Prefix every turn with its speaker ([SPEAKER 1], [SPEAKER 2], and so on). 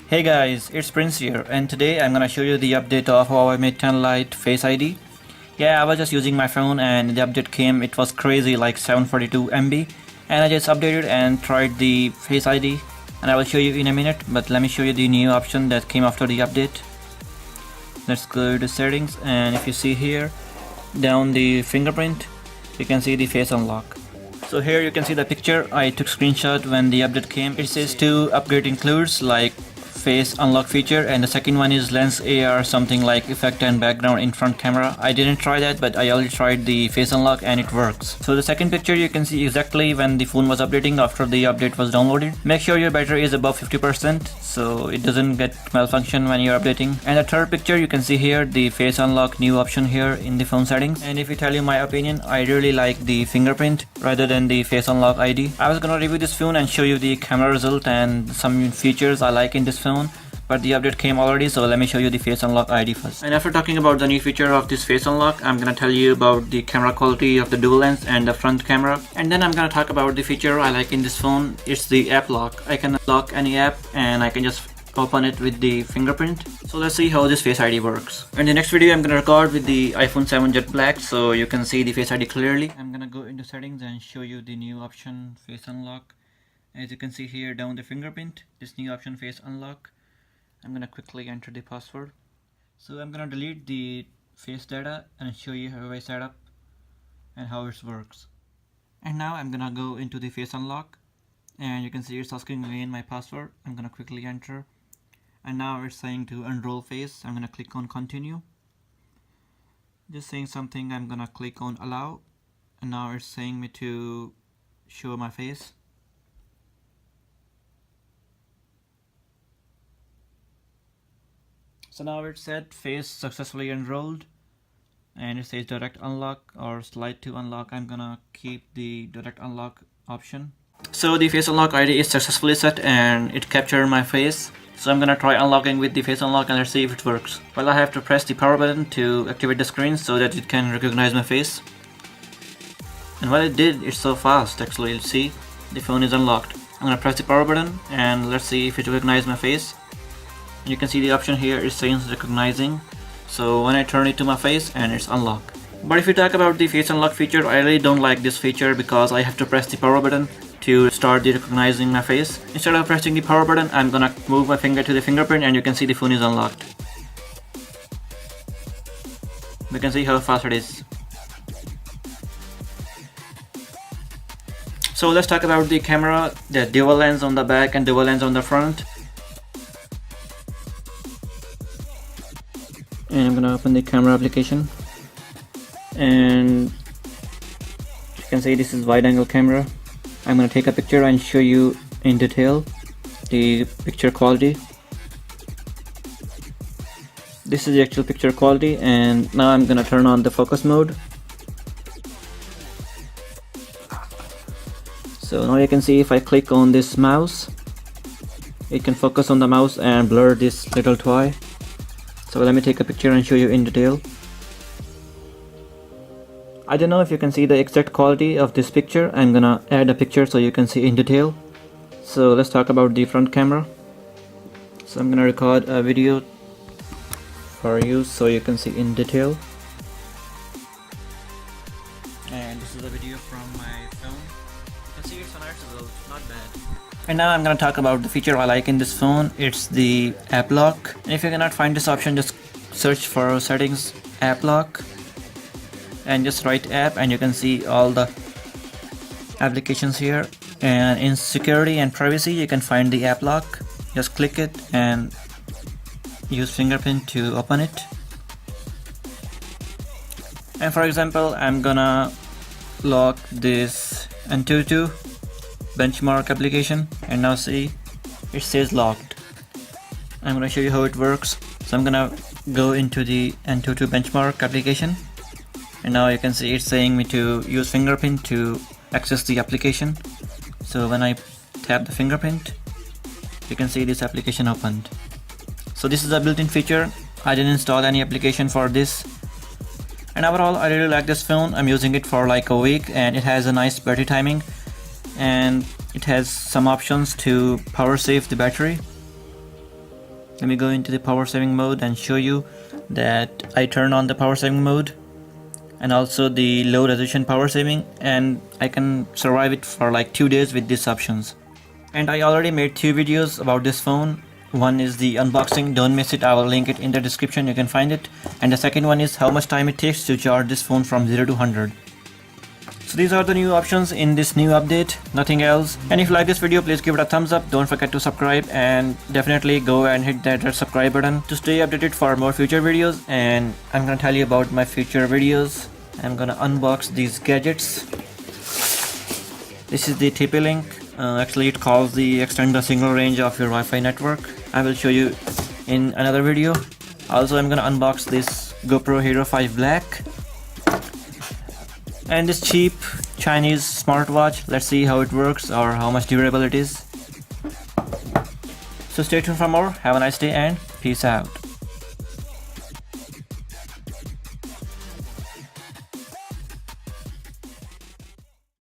[SPEAKER 1] Hey guys, it's Prince here, and today I'm gonna show you the update of Huawei Mate 10 Lite Face ID. Yeah, I was just using my phone and the update came, it was crazy, like 742 MB, and I just updated and tried the Face ID, and I will show you in a minute, but let me show you the new option that came after the update. Let's go to settings, and if you see here, down the fingerprint, you can see the face unlock. So here you can see the picture, I took screenshot when the update came. It says 2 upgrade includes like face unlock feature, and the second one is lens AR, something like effect and background in front camera. I didn't try that, but I already tried the face unlock and it works. So the second picture you can see exactly when the phone was updating after the update was downloaded. Make sure your battery is above 50% so it doesn't get malfunction when you're updating. And the third picture you can see here the face unlock new option here in the phone settings. And if I tell you my opinion, I really like the fingerprint rather than the face unlock ID. I was gonna review this phone and show you the camera result and some features I like in this phone, but the update came already, so let me show you the face unlock ID first. And after talking about the new feature of this face unlock, I'm gonna tell you about the camera quality of the dual lens and the front camera, and then I'm gonna talk about the feature I like in this phone. It's the app lock. I can lock any app and I can just open it with the fingerprint. So let's see how this face ID works. In the next video I'm gonna record with the iPhone 7 Jet Black so you can see the face ID clearly. I'm gonna go into settings and show you the new option face unlock. As you can see here down the fingerprint, this new option face unlock. I'm gonna quickly enter the password. So I'm gonna delete the face data and show you how I set up and how it works. And now I'm gonna go into the face unlock, and you can see it's asking again my password. I'm gonna quickly enter, and now it's saying to enroll face. I'm gonna click on continue. Just saying something, I'm gonna click on allow, and now it's saying me to show my face. So now it said face successfully enrolled, and it says direct unlock or slide to unlock. I'm gonna keep the direct unlock option. So the face unlock ID is successfully set and it captured my face. So I'm gonna try unlocking with the face unlock and let's see if it works. Well, I have to press the power button to activate the screen so that it can recognize my face. And what it did, it's so fast actually. You'll see the phone is unlocked. I'm gonna press the power button and let's see if it recognizes my face. You can see the option here is saying recognizing, so when I turn it to my face and it's unlocked. But if you talk about the face unlock feature, I really don't like this feature because I have to press the power button to start the recognizing my face. Instead of pressing the power button, I'm gonna move my finger to the fingerprint and you can see the phone is unlocked. You can see how fast it is. So let's talk about the camera, the dual lens on the back and dual lens on the front. And I'm gonna open the camera application, and you can see this is wide angle camera. I'm gonna take a picture and show you in detail the picture quality. This is the actual picture quality, and now I'm gonna turn on the focus mode. So now you can see if I click on this mouse, it can focus on the mouse and blur this little toy. So let me take a picture and show you in detail. I don't know if you can see the exact quality of this picture. I'm gonna add a picture so you can see in detail. So let's talk about the front camera. So I'm gonna record a video for you so you can see in detail. And this is a video from my phone. You can see it's a nice result, not bad. And now I'm gonna talk about the feature I like in this phone. It's the app lock. And if you cannot find this option, just search for settings, app lock, and just write app, and you can see all the applications here. And in security and privacy, you can find the app lock. Just click it and use fingerprint to open it. And for example, I'm gonna lock this Antutu benchmark application, and now see it says locked. I'm gonna show you how it works. So I'm gonna go into the Antutu benchmark application, and now you can see it's saying me to use fingerprint to access the application. So when I tap the fingerprint, you can see this application opened. So this is a built-in feature. I didn't install any application for this. And overall, I really like this phone. I'm using it for like a week and it has a nice battery timing. And it has some options to power save the battery. Let me go into the power saving mode and show you that I turn on the power saving mode and also the low resolution power saving, and I can survive it for like 2 days with these options. And I already made 2 videos about this phone. One is the unboxing, don't miss it, I will link it in the description, you can find it. And the second one is how much time it takes to charge this phone from 0 to 100. So these are the new options in this new update, nothing else. And if you like this video, please give it a thumbs up, don't forget to subscribe, and definitely go and hit that red subscribe button to stay updated for more future videos. And I'm gonna tell you about my future videos. I'm gonna unbox these gadgets. This is the TP-Link. Actually it calls the extend the signal range of your Wi-Fi network. I will show you in another video. Also I'm gonna unbox this GoPro Hero 5 Black and this cheap Chinese smartwatch. Let's see how it works or how much durable it is. So stay tuned for more. Have a nice day and peace out.